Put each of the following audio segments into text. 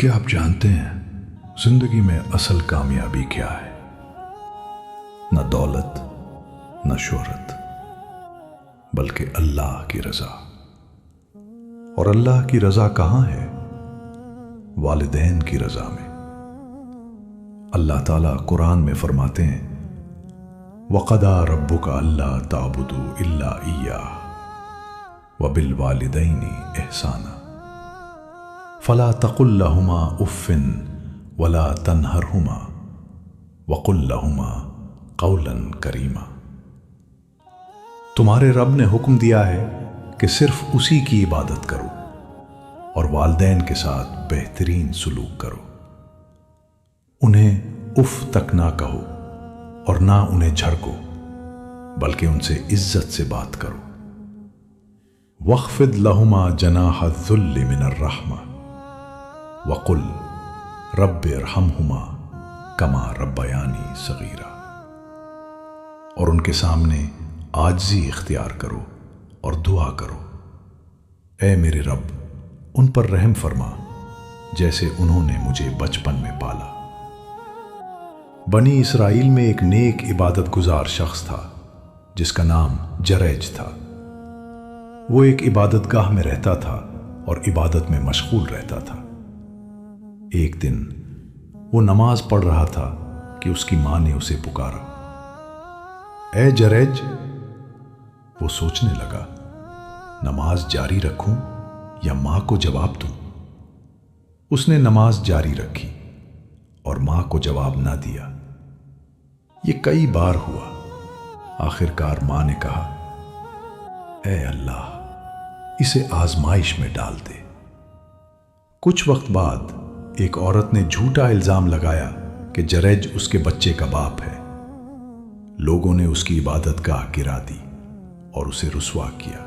کیا آپ جانتے ہیں زندگی میں اصل کامیابی کیا ہے؟ نہ دولت، نہ شہرت، بلکہ اللہ کی رضا۔ اور اللہ کی رضا کہاں ہے؟ والدین کی رضا میں۔ اللہ تعالیٰ قرآن میں فرماتے ہیں وَقَضَىٰ رَبُّكَ أَلَّا تَعْبُدُوا إِلَّا إِيَّاهُ وَبِالْوَالِدَيْنِ إِحْسَانًا فَلَا تَقُل لَّهُمَا أُفٍّ وَلَا تَنْهَرْهُمَا وَقُل لَّهُمَا قَوْلًا كَرِيمًا۔ تمہارے رب نے حکم دیا ہے کہ صرف اسی کی عبادت کرو اور والدین کے ساتھ بہترین سلوک کرو۔ انہیں اف تک نہ کہو اور نہ انہیں جھڑکو، بلکہ ان سے عزت سے بات کرو۔ وَاخْفِضْ لَهُمَا جَنَاحَ الذُّلِّ مِنَ الرَّحْمَةِ وَقُلْ رَبِّ ارْحَمْهُمَا كَمَا رَبَّيَانِي صَغِيرًا۔ اور ان کے سامنے عاجزی اختیار کرو اور دعا کرو، اے میرے رب ان پر رحم فرما جیسے انہوں نے مجھے بچپن میں پالا۔ بنی اسرائیل میں ایک نیک عبادت گزار شخص تھا جس کا نام جریج تھا۔ وہ ایک عبادت گاہ میں رہتا تھا اور عبادت میں مشغول رہتا تھا۔ ایک دن وہ نماز پڑھ رہا تھا کہ اس کی ماں نے اسے پکارا، اے جریج۔ وہ سوچنے لگا، نماز جاری رکھوں یا ماں کو جواب دوں؟ اس نے نماز جاری رکھی اور ماں کو جواب نہ دیا۔ یہ کئی بار ہوا۔ آخر کار ماں نے کہا، اے اللہ، اسے آزمائش میں ڈال دے۔ کچھ وقت بعد ایک عورت نے جھوٹا الزام لگایا کہ جریج اس کے بچے کا باپ ہے۔ لوگوں نے اس کی عبادت گاہ گرا دی اور اسے رسوا کیا۔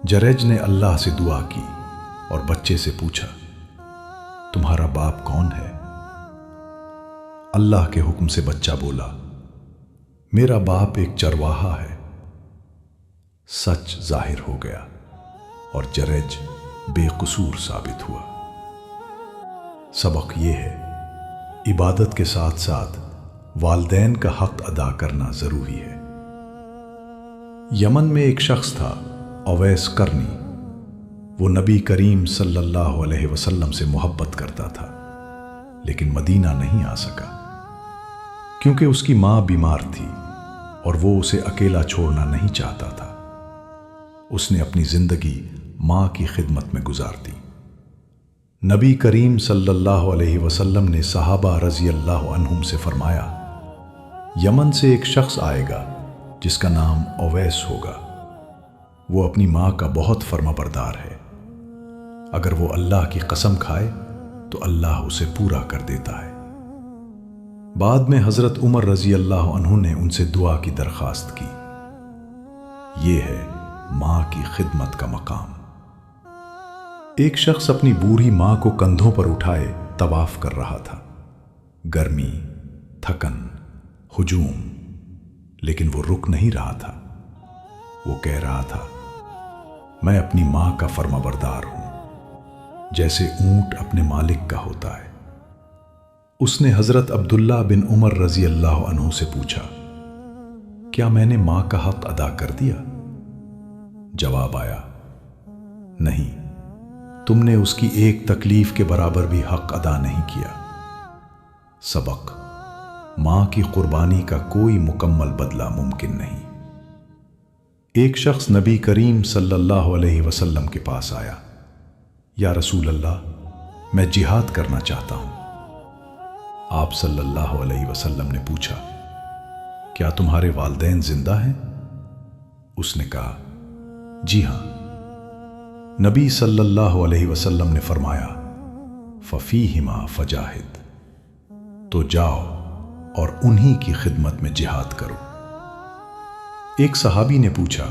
جریج نے اللہ سے دعا کی اور بچے سے پوچھا، تمہارا باپ کون ہے؟ اللہ کے حکم سے بچہ بولا، میرا باپ ایک چرواہا ہے۔ سچ ظاہر ہو گیا اور جریج بے قصور ثابت ہوا۔ سبق یہ ہے، عبادت کے ساتھ ساتھ والدین کا حق ادا کرنا ضروری ہے۔ یمن میں ایک شخص تھا، اویس کرنی۔ وہ نبی کریم صلی اللہ علیہ وسلم سے محبت کرتا تھا، لیکن مدینہ نہیں آ سکا کیونکہ اس کی ماں بیمار تھی اور وہ اسے اکیلا چھوڑنا نہیں چاہتا تھا۔ اس نے اپنی زندگی ماں کی خدمت میں گزار دی۔ نبی کریم صلی اللہ علیہ وسلم نے صحابہ رضی اللہ عنہم سے فرمایا، یمن سے ایک شخص آئے گا جس کا نام اویس ہوگا۔ وہ اپنی ماں کا بہت فرمانبردار ہے۔ اگر وہ اللہ کی قسم کھائے تو اللہ اسے پورا کر دیتا ہے۔ بعد میں حضرت عمر رضی اللہ عنہ نے ان سے دعا کی درخواست کی۔ یہ ہے ماں کی خدمت کا مقام۔ ایک شخص اپنی بوڑھی ماں کو کندھوں پر اٹھائے طواف کر رہا تھا۔ گرمی، تھکن، ہجوم، لیکن وہ رک نہیں رہا تھا۔ وہ کہہ رہا تھا، میں اپنی ماں کا فرمانبردار ہوں، جیسے اونٹ اپنے مالک کا ہوتا ہے۔ اس نے حضرت عبداللہ بن عمر رضی اللہ عنہ سے پوچھا، کیا میں نے ماں کا حق ادا کر دیا؟ جواب آیا، نہیں، تم نے اس کی ایک تکلیف کے برابر بھی حق ادا نہیں کیا۔ سبق، ماں کی قربانی کا کوئی مکمل بدلہ ممکن نہیں۔ ایک شخص نبی کریم صلی اللہ علیہ وسلم کے پاس آیا، یا رسول اللہ، میں جہاد کرنا چاہتا ہوں۔ آپ صلی اللہ علیہ وسلم نے پوچھا، کیا تمہارے والدین زندہ ہیں؟ اس نے کہا، جی ہاں۔ نبی صلی اللہ علیہ وسلم نے فرمایا، فَفِيهِمَا فَجَاهِدْ، تو جاؤ اور انہی کی خدمت میں جہاد کرو۔ ایک صحابی نے پوچھا،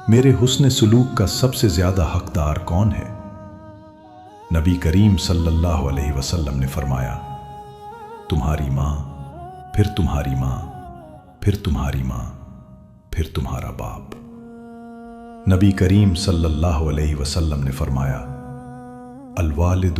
میرے حسن سلوک کا سب سے زیادہ حقدار کون ہے؟ نبی کریم صلی اللہ علیہ وسلم نے فرمایا، تمہاری ماں، پھر تمہاری ماں، پھر تمہاری ماں، پھر تمہارا باپ۔ نبی کریم صلی اللہ علیہ وسلم نے فرمایا، الوالد